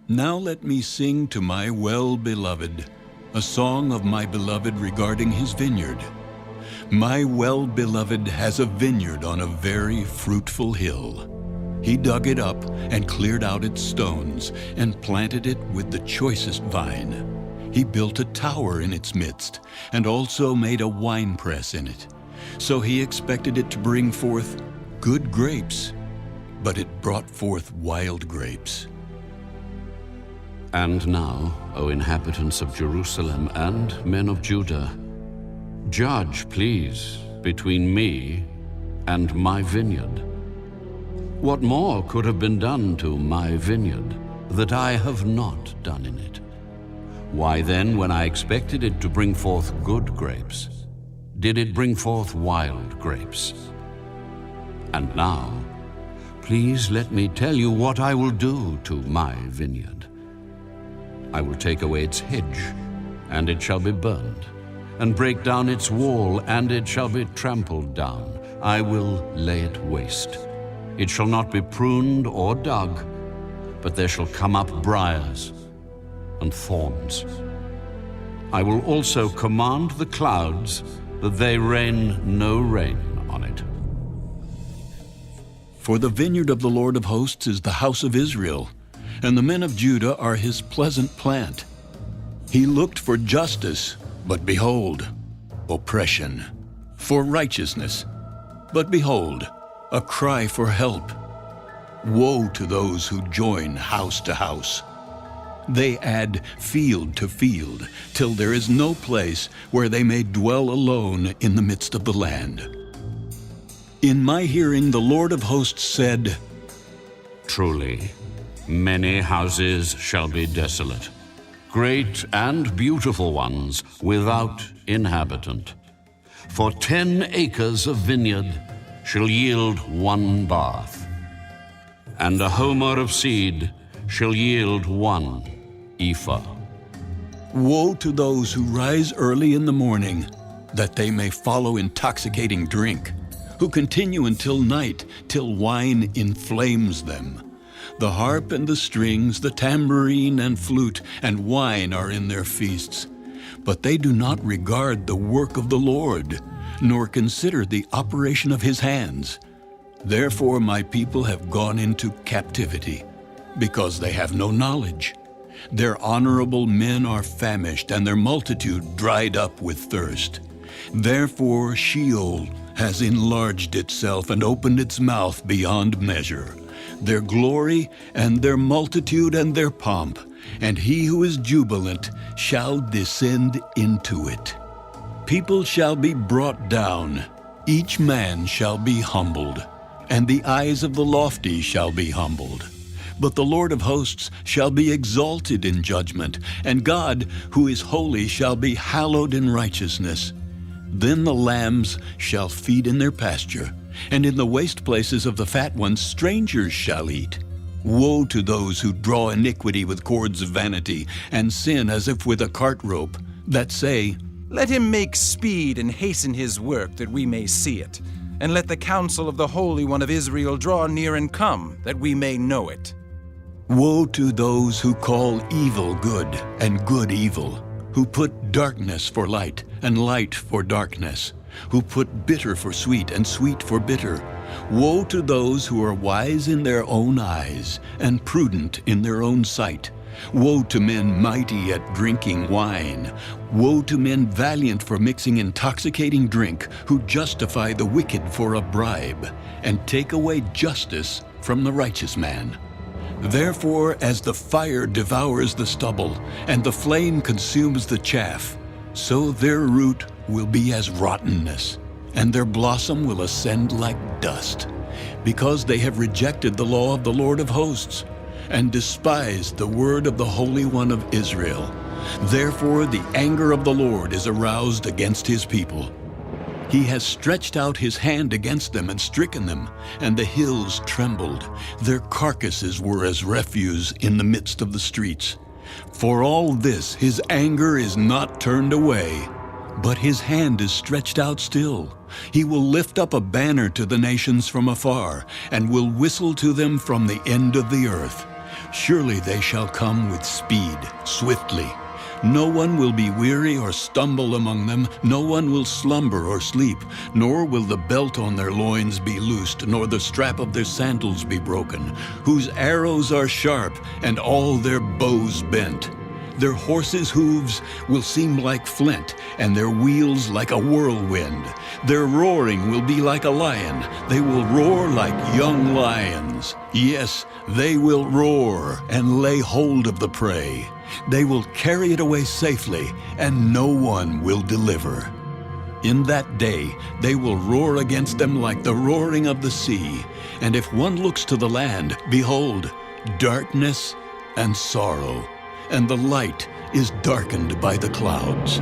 Now let me sing to my well-beloved a song of my beloved regarding his vineyard. My well-beloved has a vineyard on a very fruitful hill. He dug it up and cleared out its stones and planted it with the choicest vine. He built a tower in its midst and also made a winepress in it. So he expected it to bring forth good grapes, but it brought forth wild grapes. And now, O inhabitants of Jerusalem and men of Judah, judge, please, between me and my vineyard. What more could have been done to my vineyard that I have not done in it? Why then, when I expected it to bring forth good grapes, did it bring forth wild grapes? And now, please let me tell you what I will do to my vineyard. I will take away its hedge, and it shall be burned, and break down its wall, and it shall be trampled down. I will lay it waste. It shall not be pruned or dug, but there shall come up briars and thorns. I will also command the clouds that they rain no rain on it. For the vineyard of the Lord of hosts is the house of Israel, and the men of Judah are his pleasant plant. He looked for justice, but behold, oppression, for righteousness, but behold, a cry for help. Woe to those who join house to house. They add field to field, till there is no place where they may dwell alone in the midst of the land. In my hearing the Lord of hosts said, Truly, many houses shall be desolate, great and beautiful ones without inhabitant. For 10 acres of vineyard shall yield 1 bath, and a homer of seed shall yield 1 ephah. Woe to those who rise early in the morning, that they may follow intoxicating drink, who continue until night, till wine inflames them. The harp and the strings, the tambourine and flute, and wine are in their feasts. But they do not regard the work of the Lord, nor consider the operation of his hands. Therefore my people have gone into captivity, because they have no knowledge. Their honorable men are famished, and their multitude dried up with thirst. Therefore Sheol has enlarged itself and opened its mouth beyond measure. Their glory and their multitude and their pomp, and he who is jubilant shall descend into it. People shall be brought down, each man shall be humbled, and the eyes of the lofty shall be humbled. But the Lord of hosts shall be exalted in judgment, and God, who is holy, shall be hallowed in righteousness. Then the lambs shall feed in their pasture, and in the waste places of the fat ones strangers shall eat. Woe to those who draw iniquity with cords of vanity, and sin as if with a cart rope, that say, Let him make speed and hasten his work, that we may see it. And let the counsel of the Holy One of Israel draw near and come, that we may know it. Woe to those who call evil good and good evil, who put darkness for light and light for darkness, who put bitter for sweet and sweet for bitter. Woe to those who are wise in their own eyes and prudent in their own sight. Woe to men mighty at drinking wine. Woe to men valiant for mixing intoxicating drink, who justify the wicked for a bribe, and take away justice from the righteous man. Therefore, as the fire devours the stubble, and the flame consumes the chaff, so their root will be as rottenness, and their blossom will ascend like dust, because they have rejected the law of the Lord of hosts, and despised the word of the Holy One of Israel. Therefore the anger of the Lord is aroused against his people. He has stretched out his hand against them and stricken them, and the hills trembled. Their carcasses were as refuse in the midst of the streets. For all this his anger is not turned away, but his hand is stretched out still. He will lift up a banner to the nations from afar, and will whistle to them from the end of the earth. Surely they shall come with speed, swiftly. No one will be weary or stumble among them. No one will slumber or sleep, nor will the belt on their loins be loosed, nor the strap of their sandals be broken, whose arrows are sharp, and all their bows bent. Their horses' hooves will seem like flint, and their wheels like a whirlwind. Their roaring will be like a lion. They will roar like young lions. Yes, they will roar and lay hold of the prey. They will carry it away safely, and no one will deliver. In that day they will roar against them like the roaring of the sea. And if one looks to the land, behold, darkness and sorrow, and the light is darkened by the clouds.